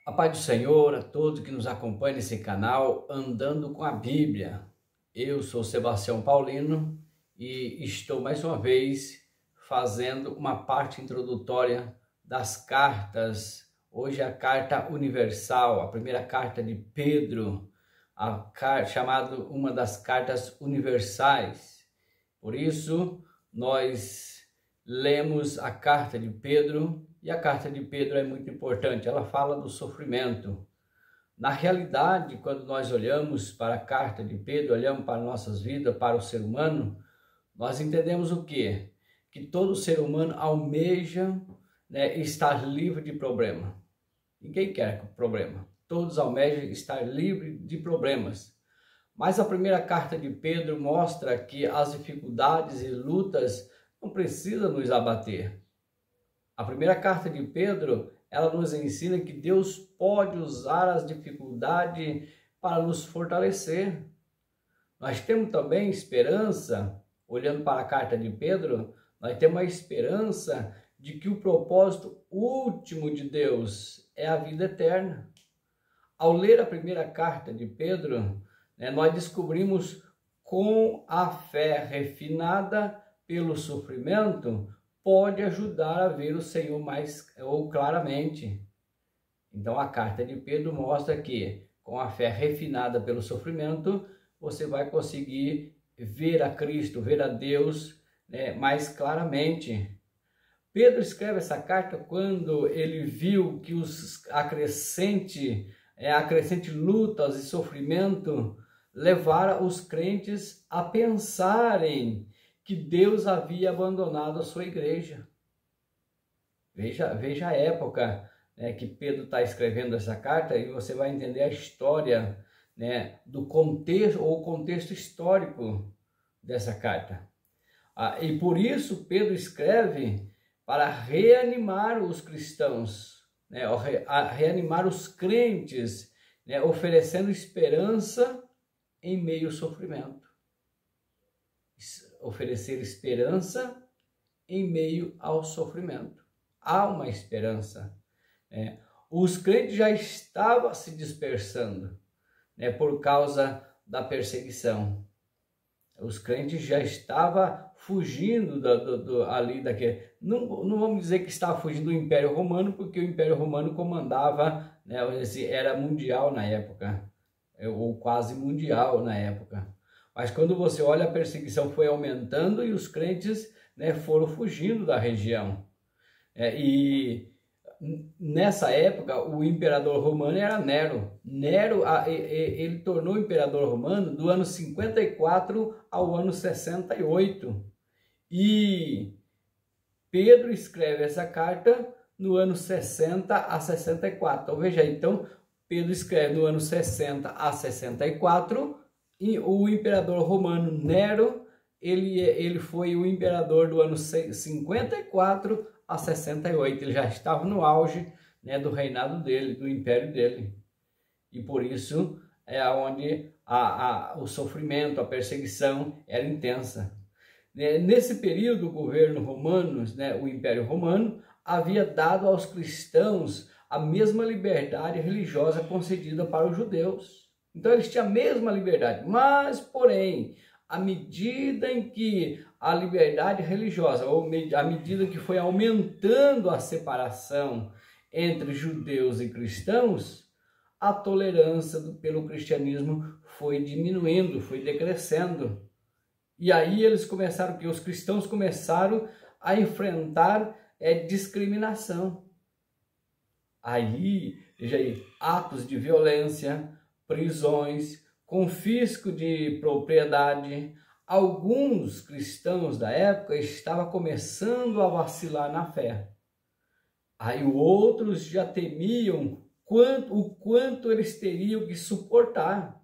A paz do Senhor a todos que nos acompanham nesse canal Andando com a Bíblia. Eu sou Sebastião Paulino e estou mais uma vez fazendo uma parte introdutória das cartas. Hoje é a carta universal, a primeira carta de Pedro, chamada uma das cartas universais. Por isso, nós lemos a carta de Pedro. E a carta de Pedro é muito importante, ela fala do sofrimento. Na realidade, quando nós olhamos para a carta de Pedro, olhamos para nossas vidas, para o ser humano, nós entendemos o quê? Que todo ser humano almeja, estar livre de problema. Ninguém quer problema. Todos almejam estar livre de problemas. Mas a primeira carta de Pedro mostra que as dificuldades e lutas não precisam nos abater. A primeira carta de Pedro, ela nos ensina que Deus pode usar as dificuldades para nos fortalecer. Nós temos também esperança, olhando para a carta de Pedro, nós temos a esperança de que o propósito último de Deus é a vida eterna. Ao ler a primeira carta de Pedro, nós descobrimos com a fé refinada pelo sofrimento, pode ajudar a ver o Senhor mais claramente. Então a carta de Pedro mostra que com a fé refinada pelo sofrimento, você vai conseguir ver a Cristo, ver a Deus, mais claramente. Pedro escreve essa carta quando ele viu que a crescente lutas e sofrimento levaram os crentes a pensarem que Deus havia abandonado a sua igreja. Veja a época que Pedro está escrevendo essa carta e você vai entender a história do contexto, ou o contexto histórico dessa carta. E por isso Pedro escreve para reanimar os cristãos, reanimar os crentes, oferecendo esperança em meio ao sofrimento. Oferecer esperança em meio ao sofrimento. Há uma esperança. Os crentes já estavam se dispersando, por causa da perseguição. Os crentes já estavam fugindo ali daquele. Não vamos dizer que estava fugindo do Império Romano, porque o Império Romano comandava, era mundial na época, ou quase mundial na época. Mas quando você olha, a perseguição foi aumentando e os crentes foram fugindo da região. E nessa época, o imperador romano era Nero. Nero, ele tornou imperador romano do ano 54 ao ano 68. E Pedro escreve essa carta no ano 60 a 64. Então, veja aí, Pedro escreve no ano 60 a 64. E o imperador romano Nero, ele foi o imperador do ano 54 a 68. Ele já estava no auge do reinado dele, do império dele. E por isso é onde o sofrimento, a perseguição era intensa. Nesse período, o governo romano, o Império Romano, havia dado aos cristãos a mesma liberdade religiosa concedida para os judeus. Então eles tinham a mesma liberdade, mas porém, à medida em que a liberdade religiosa, ou à medida que foi aumentando a separação entre judeus e cristãos, a tolerância pelo cristianismo foi diminuindo, foi decrescendo. E aí os cristãos começaram a enfrentar discriminação. Aí, veja aí, atos de violência, prisões, confisco de propriedade. Alguns cristãos da época estavam começando a vacilar na fé. Aí outros já temiam o quanto eles teriam que suportar.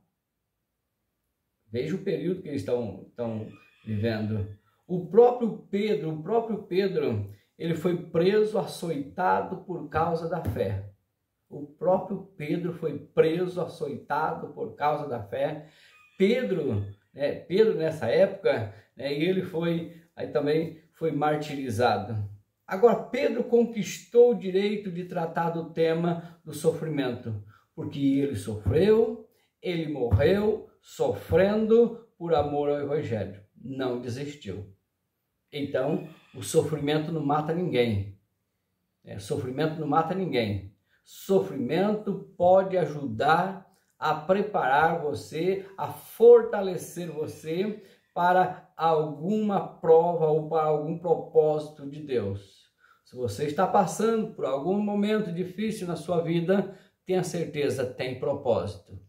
Veja o período que eles estão vivendo. O próprio Pedro, ele foi preso, açoitado por causa da fé. O próprio Pedro foi preso, açoitado por causa da fé. Pedro nessa época, ele também foi martirizado. Agora, Pedro conquistou o direito de tratar do tema do sofrimento, porque ele sofreu, ele morreu sofrendo por amor ao Evangelho. Não desistiu. Então, o sofrimento não mata ninguém. Sofrimento não mata ninguém. Sofrimento pode ajudar a preparar você, a fortalecer você para alguma prova ou para algum propósito de Deus. Se você está passando por algum momento difícil na sua vida, tenha certeza, tem propósito.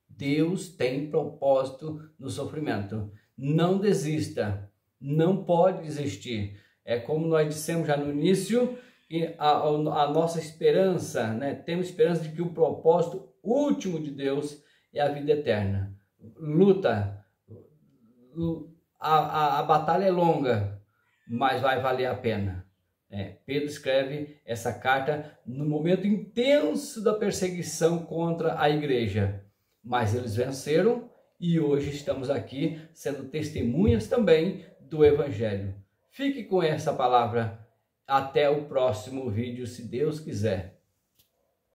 Deus tem propósito no sofrimento. Não desista, não pode desistir. É como nós dissemos já no início, e a nossa esperança, temos esperança de que o propósito último de Deus é a vida eterna. Luta, a batalha é longa, mas vai valer a pena. Pedro escreve essa carta no momento intenso da perseguição contra a igreja, mas eles venceram e hoje estamos aqui sendo testemunhas também do Evangelho. Fique com essa palavra. Até o próximo vídeo, se Deus quiser.